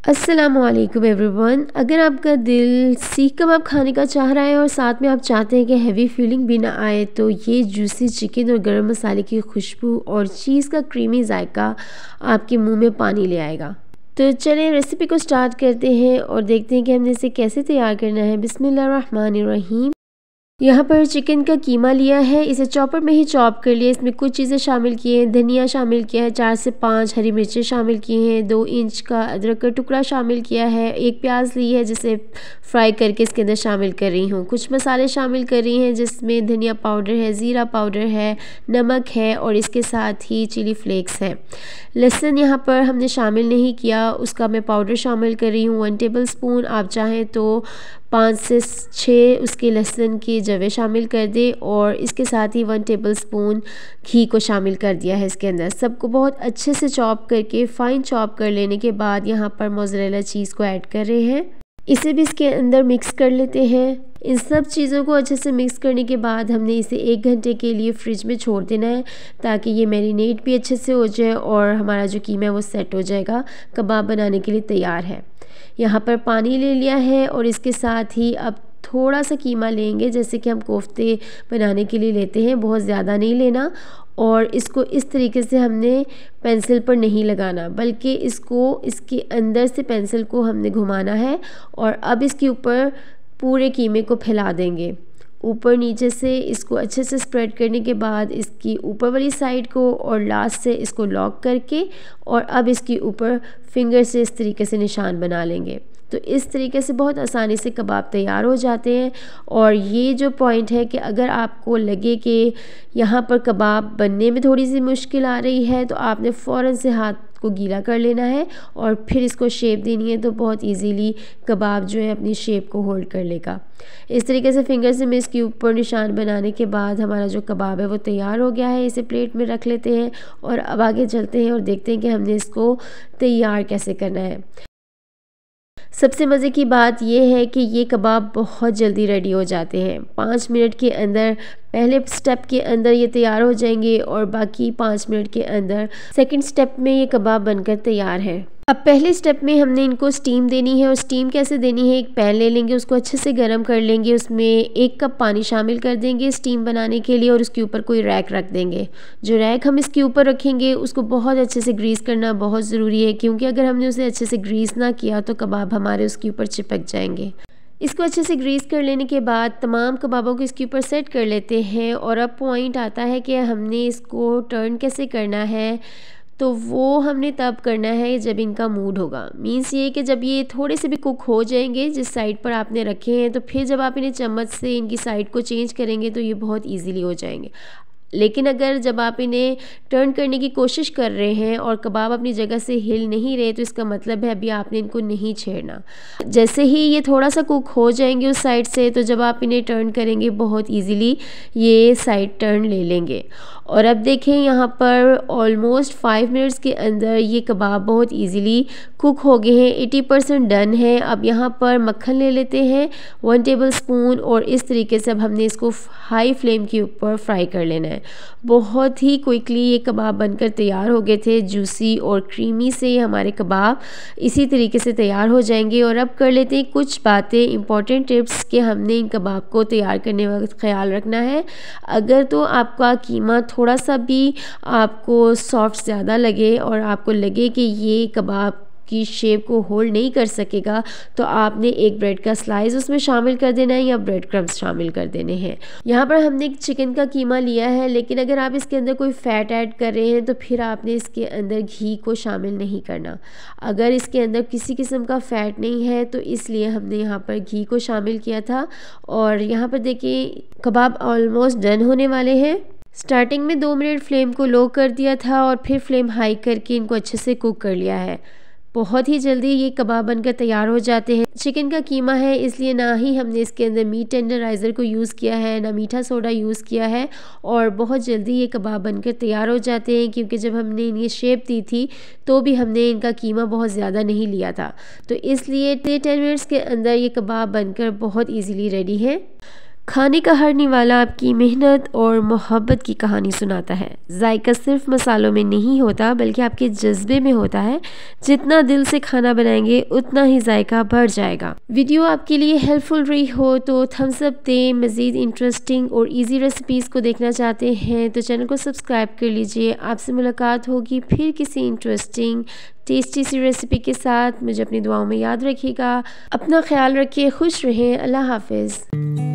अस्सलामुअलैकुम एवरीवन। अगर आपका दिल सीख कबाब खाने का चाह रहा है और साथ में आप चाहते हैं कि हैवी फीलिंग भी ना आए, तो ये जूसी चिकन और गरम मसाले की खुशबू और चीज़ का क्रीमी जायका आपके मुंह में पानी ले आएगा। तो चलें रेसिपी को स्टार्ट करते हैं और देखते हैं कि हमने इसे कैसे तैयार करना है। बिस्मिल्लाहिर्रहमानिर्रहीम। यहाँ पर चिकन का कीमा लिया है, इसे चॉपर में ही चॉप कर लिया। इसमें कुछ चीज़ें शामिल की हैं, धनिया शामिल किया है, 4 से 5 हरी मिर्चें शामिल की हैं, 2 इंच का अदरक का टुकड़ा शामिल किया है, एक प्याज ली है जिसे फ्राई करके इसके अंदर शामिल कर रही हूँ। कुछ मसाले शामिल कर रही हैं जिसमें धनिया पाउडर है, ज़ीरा पाउडर है, नमक है और इसके साथ ही चिली फ्लेक्स है। लहसुन यहाँ पर हमने शामिल नहीं किया, उसका मैं पाउडर शामिल कर रही हूँ 1 टेबल स्पून। आप चाहें तो 5 से 6 उसके लहसुन की जवे शामिल कर दें और इसके साथ ही 1 टेबल स्पून घी को शामिल कर दिया है इसके अंदर। सबको बहुत अच्छे से चॉप करके फाइन चॉप कर लेने के बाद यहाँ पर मोज़रेला चीज़ को ऐड कर रहे हैं। इसे भी इसके अंदर मिक्स कर लेते हैं। इन सब चीज़ों को अच्छे से मिक्स करने के बाद हमने इसे 1 घंटे के लिए फ्रिज में छोड़ देना है ताकि ये मैरिनेट भी अच्छे से हो जाए और हमारा जो कीमा है वो सेट हो जाएगा, कबाब बनाने के लिए तैयार है। यहाँ पर पानी ले लिया है और इसके साथ ही अब थोड़ा सा कीमा लेंगे जैसे कि हम कोफ्ते बनाने के लिए लेते हैं, बहुत ज़्यादा नहीं लेना। और इसको इस तरीके से हमने पेंसिल पर नहीं लगाना, बल्कि इसको इसके अंदर से पेंसिल को हमने घुमाना है और अब इसके ऊपर पूरे कीमे को फैला देंगे। ऊपर नीचे से इसको अच्छे से स्प्रेड करने के बाद इसकी ऊपर वाली साइड को और लास्ट से इसको लॉक करके और अब इसके ऊपर फिंगर से इस तरीके से निशान बना लेंगे। तो इस तरीके से बहुत आसानी से कबाब तैयार हो जाते हैं। और ये जो पॉइंट है कि अगर आपको लगे कि यहाँ पर कबाब बनने में थोड़ी सी मुश्किल आ रही है तो आपने फ़ौरन से हाथ को गीला कर लेना है और फिर इसको शेप देनी है, तो बहुत इजीली कबाब जो है अपनी शेप को होल्ड कर लेगा। इस तरीके से फिंगर से मैं इसके ऊपर निशान बनाने के बाद हमारा जो कबाब है वो तैयार हो गया है। इसे प्लेट में रख लेते हैं और अब आगे चलते हैं और देखते हैं कि हमने इसको तैयार कैसे करना है। सबसे मज़े की बात यह है कि ये कबाब बहुत जल्दी रेडी हो जाते हैं। 5 मिनट के अंदर पहले स्टेप के अंदर ये तैयार हो जाएंगे और बाकी 5 मिनट के अंदर सेकंड स्टेप में ये कबाब बनकर तैयार है। अब पहले स्टेप में हमने इनको स्टीम देनी है और स्टीम कैसे देनी है, एक पैन ले लेंगे, उसको अच्छे से गर्म कर लेंगे, उसमें 1 कप पानी शामिल कर देंगे स्टीम बनाने के लिए और उसके ऊपर कोई रैक रख देंगे। जो रैक हम इसके ऊपर रखेंगे उसको बहुत अच्छे से ग्रीस करना बहुत ज़रूरी है, क्योंकि अगर हमने उसे अच्छे से ग्रीस ना किया तो कबाब हमारे उसके ऊपर चिपक जाएंगे। इसको अच्छे से ग्रीस कर लेने के बाद तमाम कबाबों को इसके ऊपर सेट कर लेते हैं। और अब पॉइंट आता है कि हमने इसको टर्न कैसे करना है, तो वो हमने तब करना है जब इनका मूड होगा। मीन्स ये कि जब ये थोड़े से भी कुक हो जाएंगे जिस साइड पर आपने रखे हैं, तो फिर जब आप इन्हें चम्मच से इनकी साइड को चेंज करेंगे तो ये बहुत इजीली हो जाएंगे। लेकिन अगर जब आप इन्हें टर्न करने की कोशिश कर रहे हैं और कबाब अपनी जगह से हिल नहीं रहे, तो इसका मतलब है अभी आपने इनको नहीं छेड़ना। जैसे ही ये थोड़ा सा कुक हो जाएंगे उस साइड से, तो जब आप इन्हें टर्न करेंगे बहुत इजीली ये साइड टर्न ले लेंगे। और अब देखें यहाँ पर ऑलमोस्ट 5 मिनट्स के अंदर ये कबाब बहुत इजीली कुक हो गए हैं, 80% डन है। अब यहाँ पर मक्खन ले लेते हैं 1 टेबल स्पून और इस तरीके से अब हमने इसको हाई फ्लेम के ऊपर फ्राई कर लेना है। बहुत ही क्विकली ये कबाब बनकर तैयार हो गए थे। जूसी और क्रीमी से हमारे कबाब इसी तरीके से तैयार हो जाएंगे। और अब कर लेते हैं कुछ बातें, इंपॉर्टेंट टिप्स कि हमने इन कबाब को तैयार करने वक्त ख्याल रखना है। अगर तो आपका कीमा थोड़ा सा भी आपको सॉफ्ट ज़्यादा लगे और आपको लगे कि ये कबाब की शेप को होल्ड नहीं कर सकेगा, तो आपने एक ब्रेड का स्लाइस उसमें शामिल कर देना है या ब्रेड क्रम्स शामिल कर देने हैं। यहाँ पर हमने एक चिकन का कीमा लिया है, लेकिन अगर आप इसके अंदर कोई फ़ैट ऐड कर रहे हैं तो फिर आपने इसके अंदर घी को शामिल नहीं करना। अगर इसके अंदर किसी किस्म का फ़ैट नहीं है तो इसलिए हमने यहाँ पर घी को शामिल किया था। और यहाँ पर देखिए कबाब ऑलमोस्ट डन होने वाले हैं। स्टार्टिंग में 2 मिनट फ्लेम को लो कर दिया था और फिर फ्लेम हाई करके इनको अच्छे से कुक कर लिया है। बहुत ही जल्दी ये कबाब बनकर तैयार हो जाते हैं। चिकन का कीमा है इसलिए ना ही हमने इसके अंदर मीट टेंडराइज़र को यूज़ किया है, ना मीठा सोडा यूज़ किया है और बहुत जल्दी ये कबाब बनकर तैयार हो जाते हैं, क्योंकि जब हमने इन्हें शेप दी थी तो भी हमने इनका कीमा बहुत ज़्यादा नहीं लिया था। तो इसलिए 10 मिनट्स के अंदर ये कबाब बनकर बहुत ईजीली रेडी है। खाने का हर निवाला आपकी मेहनत और मोहब्बत की कहानी सुनाता है। जायका सिर्फ मसालों में नहीं होता बल्कि आपके जज्बे में होता है। जितना दिल से खाना बनाएंगे उतना ही जायका बढ़ जाएगा। वीडियो आपके लिए हेल्पफुल रही हो तो थम्स अप दें। मज़ीद इंटरेस्टिंग और इजी रेसिपीज़ को देखना चाहते हैं तो चैनल को सब्सक्राइब कर लीजिए। आपसे मुलाकात होगी फिर किसी इंटरेस्टिंग टेस्टी सी रेसिपी के साथ। मुझे अपनी दुआओं में याद रखिएगा। अपना ख्याल रखिए, खुश रहें। अल्लाह हाफिज़।